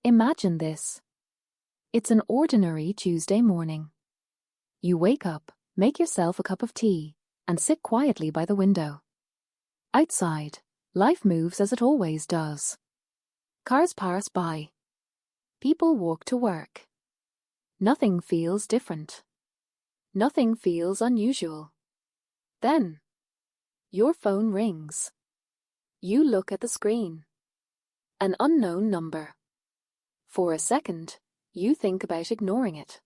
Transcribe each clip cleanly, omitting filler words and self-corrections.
Imagine this. It's an ordinary Tuesday morning. You wake up, make yourself a cup of tea, and sit quietly by the window. Outside, life moves as it always does. Cars pass by. People walk to work. Nothing feels different. Nothing feels unusual. Then, your phone rings. You look at the screen. An unknown number. For a second, you think about ignoring it.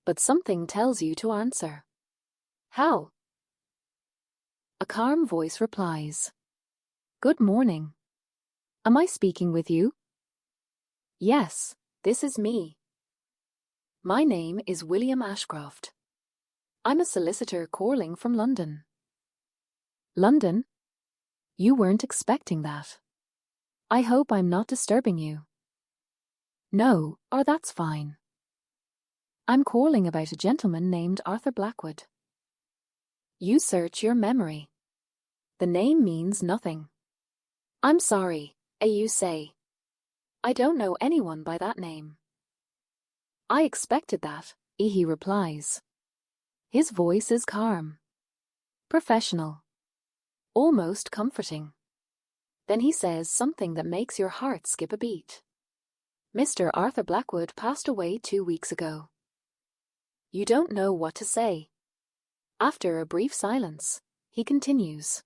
But something tells you to answer. Hal. A calm voice replies. Good morning. Am I speaking with you? Yes, this is me. My name is William Ashcroft. I'm a solicitor calling from London. London? You weren't expecting that. I hope I'm not disturbing you. No, or that's fine. I'm calling about a gentleman named Arthur Blackwood. You search your memory. The name means nothing. I'm sorry, you say. I don't know anyone by that name. I expected that, he replies. His voice is calm, professional, almost comforting. Then he says something that makes your heart skip a beat. Mr. Arthur Blackwood passed away 2 weeks ago. You don't know what to say. After a brief silence, he continues.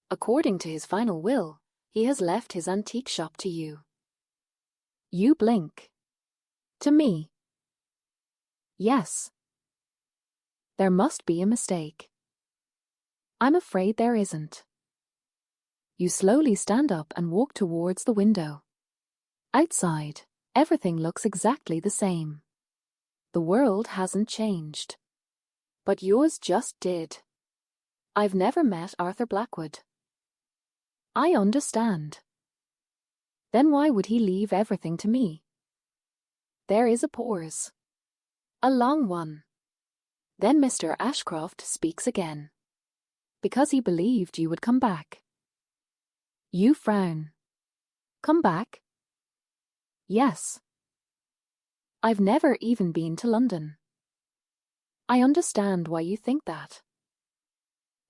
According to his final will, he has left his antique shop to you. You blink. To me. Yes. There must be a mistake. I'm afraid there isn't. You slowly stand up and walk towards the window. Outside, everything looks exactly the same. The world hasn't changed. But yours just did. I've never met Arthur Blackwood. I understand. Then why would he leave everything to me? There is a pause. A long one. Then Mr. Ashcroft speaks again. Because he believed you would come back. You frown. Come back? Yes. I've never even been to London. I understand why you think that.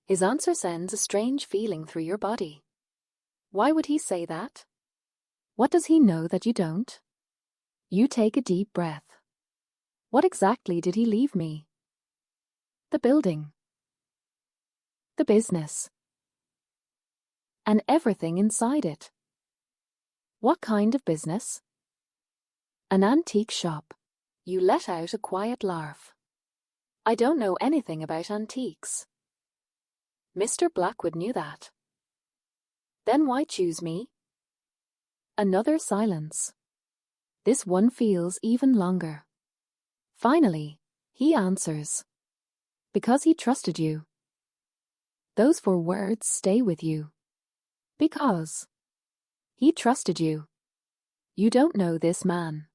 His answer sends a strange feeling through your body. Why would he say that? What does he know that you don't? You take a deep breath. What exactly did he leave me? The building. The business. And everything inside it. What kind of business? An antique shop. You let out a quiet laugh. I don't know anything about antiques. Mr. Blackwood knew that. Then why choose me? Another silence. This one feels even longer. Finally, he answers. Because he trusted you. Those 4 words stay with you. Because. He trusted you. You don't know this man.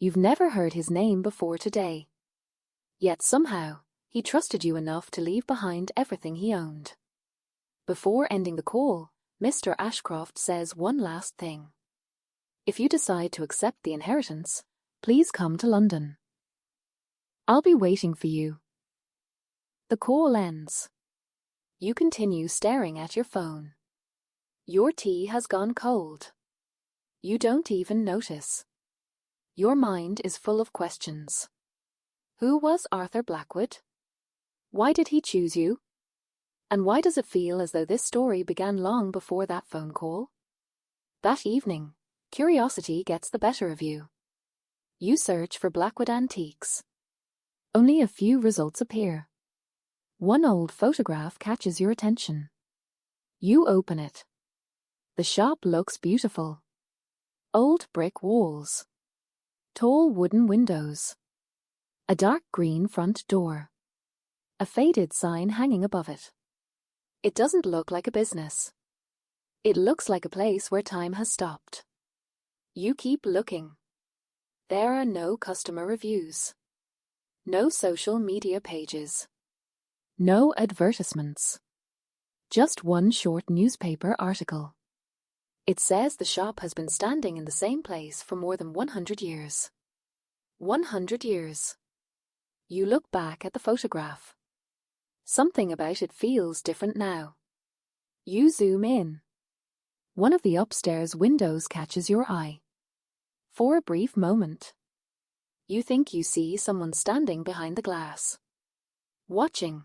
You've never heard his name before today. Yet somehow, he trusted you enough to leave behind everything he owned. Before ending the call, Mr. Ashcroft says one last thing. If you decide to accept the inheritance, please come to London. I'll be waiting for you. The call ends. You continue staring at your phone. Your tea has gone cold. You don't even notice. Your mind is full of questions. Who was Arthur Blackwood? Why did he choose you? And why does it feel as though this story began long before that phone call? That evening, curiosity gets the better of you. You search for Blackwood antiques. Only a few results appear. One old photograph catches your attention. You open it. The shop looks beautiful. Old brick walls. Tall wooden windows. A dark green front door. A faded sign hanging above it. It doesn't look like a business. It looks like a place where time has stopped. You keep looking. There are no customer reviews. No social media pages. No advertisements. Just one short newspaper article. It says the shop has been standing in the same place for more than 100 years. 100 years. You look back at the photograph. Something about it feels different now. You zoom in. One of the upstairs windows catches your eye. For a brief moment, you think you see someone standing behind the glass. Watching.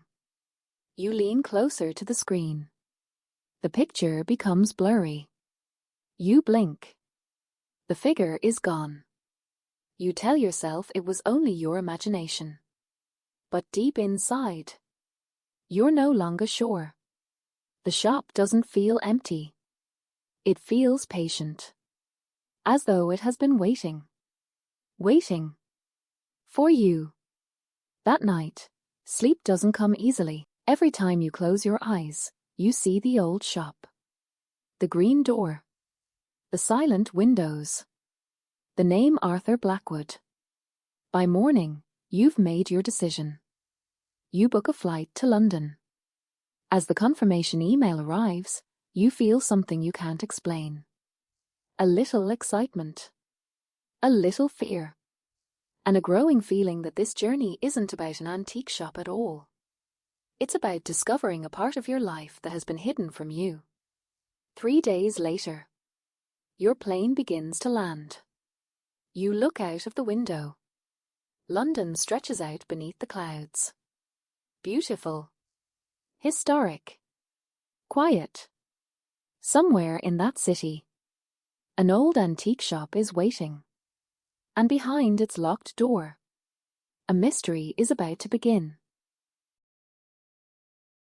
You lean closer to the screen. The picture becomes blurry. You blink. The figure is gone. You tell yourself it was only your imagination. But deep inside, you're no longer sure. The shop doesn't feel empty. It feels patient. As though it has been waiting. Waiting. For you. That night, sleep doesn't come easily. Every time you close your eyes, you see the old shop. The green door. The silent windows. The name Arthur Blackwood. By morning, you've made your decision. You book a flight to London. As the confirmation email arrives, you feel something you can't explain. A little excitement. A little fear. And a growing feeling that this journey isn't about an antique shop at all. It's about discovering a part of your life that has been hidden from you. 3 days later, your plane begins to land. You look out of the window. London stretches out beneath the clouds. Beautiful. Historic. Quiet. Somewhere in that city, an old antique shop is waiting. And behind its locked door, a mystery is about to begin.